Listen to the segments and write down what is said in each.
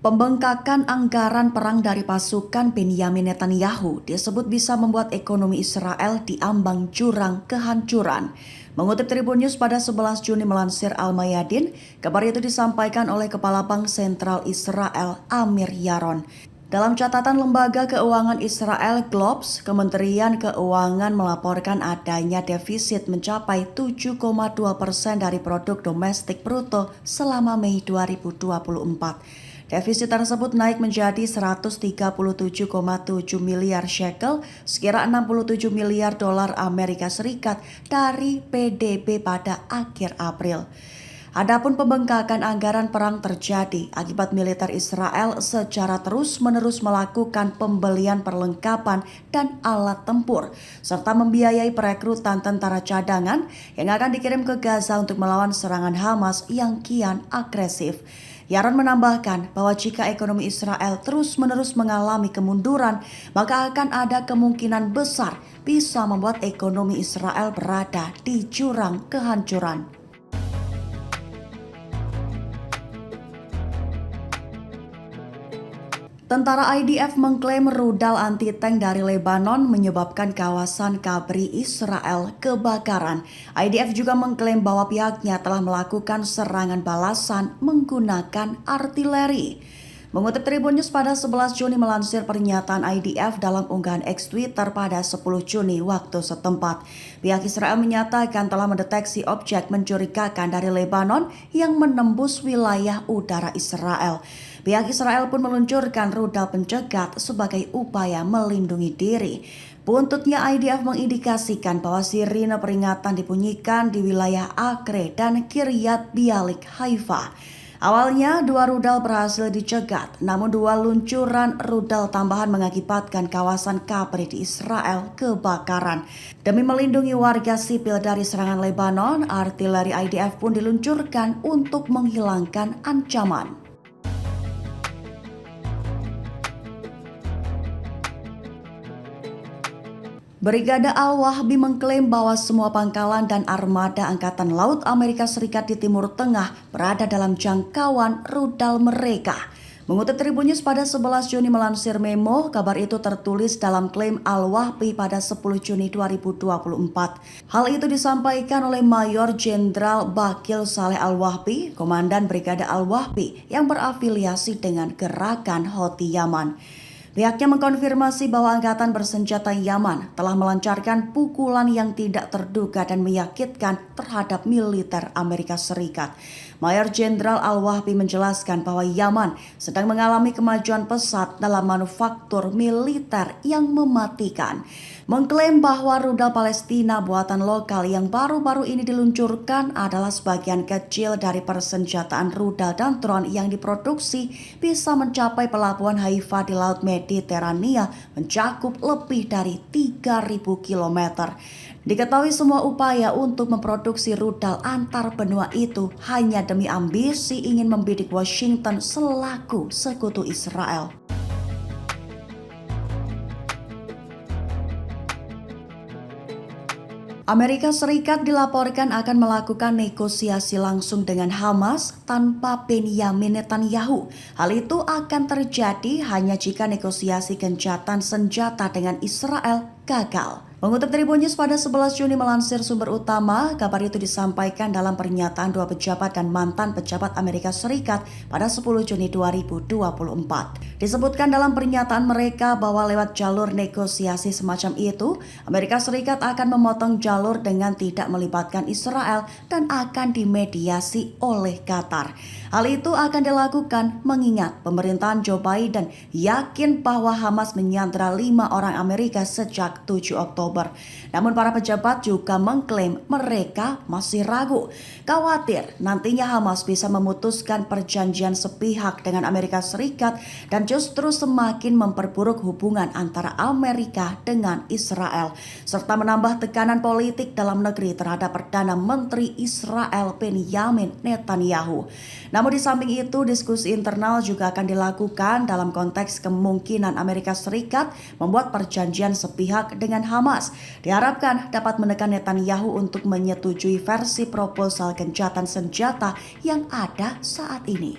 Pembengkakan anggaran perang dari pasukan Benyamin Netanyahu disebut bisa membuat ekonomi Israel diambang jurang kehancuran. Mengutip Tribun News pada 11 Juni melansir Al-Mayadin, kabar itu disampaikan oleh Kepala Bank Sentral Israel Amir Yaron. Dalam catatan Lembaga Keuangan Israel Globes, Kementerian Keuangan melaporkan adanya defisit mencapai 7,2% dari produk domestik bruto selama Mei 2024. Defisit tersebut naik menjadi 137,7 miliar shekel, sekira 67 miliar dolar Amerika Serikat dari PDB pada akhir April. Adapun pembengkakan anggaran perang terjadi akibat militer Israel secara terus-menerus melakukan pembelian perlengkapan dan alat tempur, serta membiayai perekrutan tentara cadangan yang akan dikirim ke Gaza untuk melawan serangan Hamas yang kian agresif. Yaron menambahkan bahwa jika ekonomi Israel terus-menerus mengalami kemunduran, maka akan ada kemungkinan besar bisa membuat ekonomi Israel berada di jurang kehancuran. Tentara IDF mengklaim rudal anti-tank dari Lebanon menyebabkan kawasan Kabri Israel kebakaran. IDF juga mengklaim bahwa pihaknya telah melakukan serangan balasan menggunakan artileri. Mengutip Tribun News pada 11 Juni melansir pernyataan IDF dalam unggahan X Twitter pada 10 Juni waktu setempat. Pihak Israel menyatakan telah mendeteksi objek mencurigakan dari Lebanon yang menembus wilayah udara Israel. Pihak Israel pun meluncurkan rudal pencegat sebagai upaya melindungi diri. Buntutnya IDF mengindikasikan bahwa sirine peringatan dibunyikan di wilayah Acre dan Kiryat Bialik Haifa. Awalnya 2 rudal berhasil dicegat, namun 2 luncuran rudal tambahan mengakibatkan kawasan Kabri di Israel kebakaran. Demi melindungi warga sipil dari serangan Lebanon, artileri IDF pun diluncurkan untuk menghilangkan ancaman. Brigade Al-Wahbi mengklaim bahwa semua pangkalan dan armada Angkatan Laut Amerika Serikat di Timur Tengah berada dalam jangkauan rudal mereka. Mengutip Tribun News pada 11 Juni melansir Memo, kabar itu tertulis dalam klaim Al-Wahbi pada 10 Juni 2024. Hal itu disampaikan oleh Mayor Jenderal Bakil Saleh Al-Wahbi, Komandan Brigade Al-Wahbi yang berafiliasi dengan Gerakan Houthi Yaman. Pihaknya mengkonfirmasi bahwa Angkatan Bersenjata Yaman telah melancarkan pukulan yang tidak terduga dan menyakitkan terhadap militer Amerika Serikat. Mayor Jenderal Al-Wahbi menjelaskan bahwa Yaman sedang mengalami kemajuan pesat dalam manufaktur militer yang mematikan. Mengklaim bahwa rudal Palestina buatan lokal yang baru-baru ini diluncurkan adalah sebagian kecil dari persenjataan rudal dan drone yang diproduksi bisa mencapai pelabuhan Haifa di Laut Mediterania mencakup lebih dari 3.000 km. Diketahui semua upaya untuk memproduksi rudal antar benua itu hanya demi ambisi ingin membidik Washington selaku sekutu Israel. Amerika Serikat dilaporkan akan melakukan negosiasi langsung dengan Hamas tanpa Benyamin Netanyahu. Hal itu akan terjadi hanya jika negosiasi gencatan senjata dengan Israel gagal. Mengutip Tribun News pada 11 Juni melansir sumber utama, kabar itu disampaikan dalam pernyataan 2 pejabat dan mantan pejabat Amerika Serikat pada 10 Juni 2024. Disebutkan dalam pernyataan mereka bahwa lewat jalur negosiasi semacam itu, Amerika Serikat akan memotong jalur dengan tidak melibatkan Israel dan akan dimediasi oleh Qatar. Hal itu akan dilakukan mengingat pemerintahan Joe Biden yakin bahwa Hamas menyandra 5 orang Amerika sejak 7 Oktober. Namun para pejabat juga mengklaim mereka masih ragu, khawatir nantinya Hamas bisa memutuskan perjanjian sepihak dengan Amerika Serikat dan justru semakin memperburuk hubungan antara Amerika dengan Israel, serta menambah tekanan politik dalam negeri terhadap Perdana Menteri Israel Benyamin Netanyahu. Namun di samping itu, diskusi internal juga akan dilakukan dalam konteks kemungkinan Amerika Serikat membuat perjanjian sepihak dengan Hamas. Diharapkan dapat menekan Netanyahu untuk menyetujui versi proposal gencatan senjata yang ada saat ini.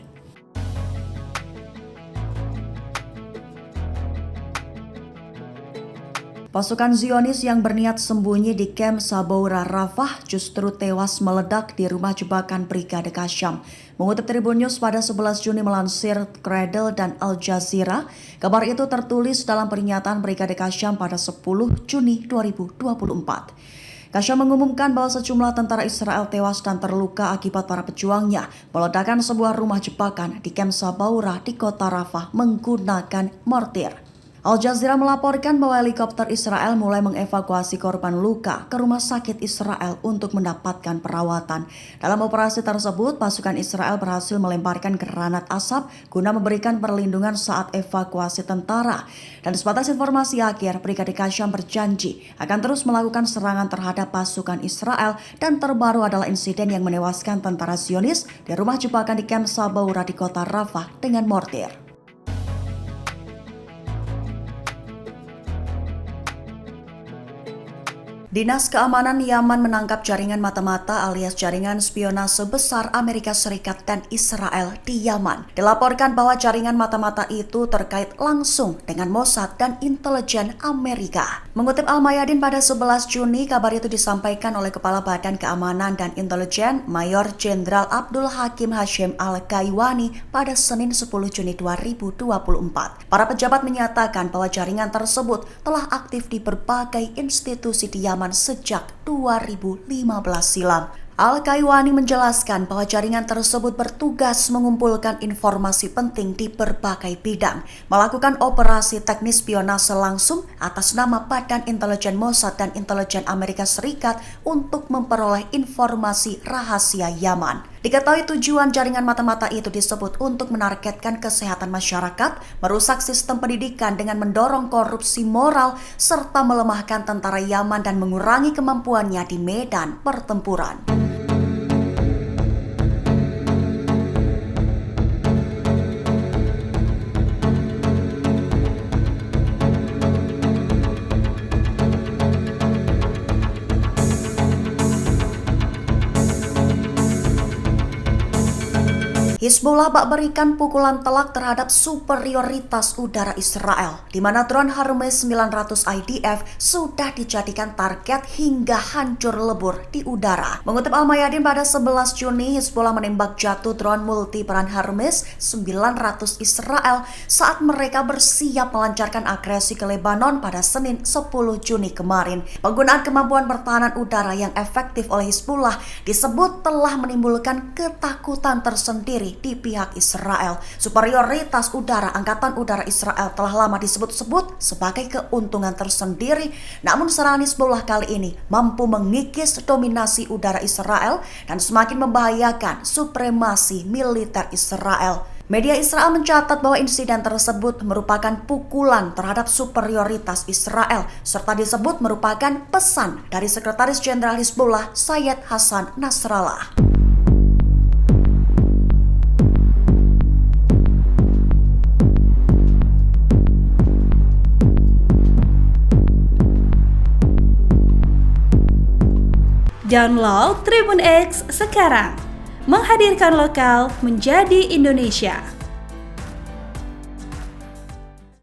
Pasukan Zionis yang berniat sembunyi di kamp Saboura Rafah justru tewas meledak di rumah jebakan Brigade Qassam. Mengutip Tribun News pada 11 Juni melansir Cradle dan Al Jazeera, kabar itu tertulis dalam pernyataan Brigade Qassam pada 10 Juni 2024. Qassam mengumumkan bahwa sejumlah tentara Israel tewas dan terluka akibat para pejuangnya meledakkan sebuah rumah jebakan di kamp Saboura di kota Rafah menggunakan mortir. Al Jazeera melaporkan bahwa helikopter Israel mulai mengevakuasi korban luka ke rumah sakit Israel untuk mendapatkan perawatan. Dalam operasi tersebut, pasukan Israel berhasil melemparkan granat asap guna memberikan perlindungan saat evakuasi tentara. Dan sebatas informasi akhir, Brigade Qassam berjanji akan terus melakukan serangan terhadap pasukan Israel dan terbaru adalah insiden yang menewaskan tentara Zionis di rumah jebakan di kamp Saboura di kota Rafah dengan mortir. Dinas Keamanan Yaman menangkap jaringan mata-mata alias jaringan spionase besar Amerika Serikat dan Israel di Yaman. Dilaporkan bahwa jaringan mata-mata itu terkait langsung dengan Mossad dan intelijen Amerika. Mengutip Al-Mayadin pada 11 Juni, kabar itu disampaikan oleh Kepala Badan Keamanan dan Intelijen Mayor Jenderal Abdul Hakim Hashim Al-Kaiwani pada Senin 10 Juni 2024. Para pejabat menyatakan bahwa jaringan tersebut telah aktif di berbagai institusi di Yaman sejak 2015 silam. Al-Kaiwani menjelaskan bahwa jaringan tersebut bertugas mengumpulkan informasi penting di berbagai bidang, melakukan operasi teknis spionase langsung atas nama Badan Intelijen Mossad dan Intelijen Amerika Serikat untuk memperoleh informasi rahasia Yaman. Diketahui tujuan jaringan mata-mata itu disebut untuk menargetkan kesehatan masyarakat, merusak sistem pendidikan dengan mendorong korupsi moral, serta melemahkan tentara Yaman dan mengurangi kemampuannya di medan pertempuran. Hizbullah bak berikan pukulan telak terhadap superioritas udara Israel, di mana drone Hermes 900 IDF sudah dijadikan target hingga hancur lebur di udara. Mengutip Al-Mayadin pada 11 Juni, Hizbullah menembak jatuh drone multiperan Hermes 900 Israel saat mereka bersiap melancarkan agresi ke Lebanon pada Senin 10 Juni kemarin. Penggunaan kemampuan pertahanan udara yang efektif oleh Hizbullah disebut telah menimbulkan ketakutan tersendiri di pihak Israel. Superioritas udara Angkatan Udara Israel telah lama disebut-sebut sebagai keuntungan tersendiri, namun serangan Hizbullah kali ini mampu mengikis dominasi udara Israel dan semakin membahayakan supremasi militer Israel. Media Israel mencatat bahwa insiden tersebut merupakan pukulan terhadap superioritas Israel, serta disebut merupakan pesan dari Sekretaris Jenderal Hizbullah Sayyid Hassan Nasrallah. Download Tribun X sekarang, menghadirkan lokal menjadi Indonesia.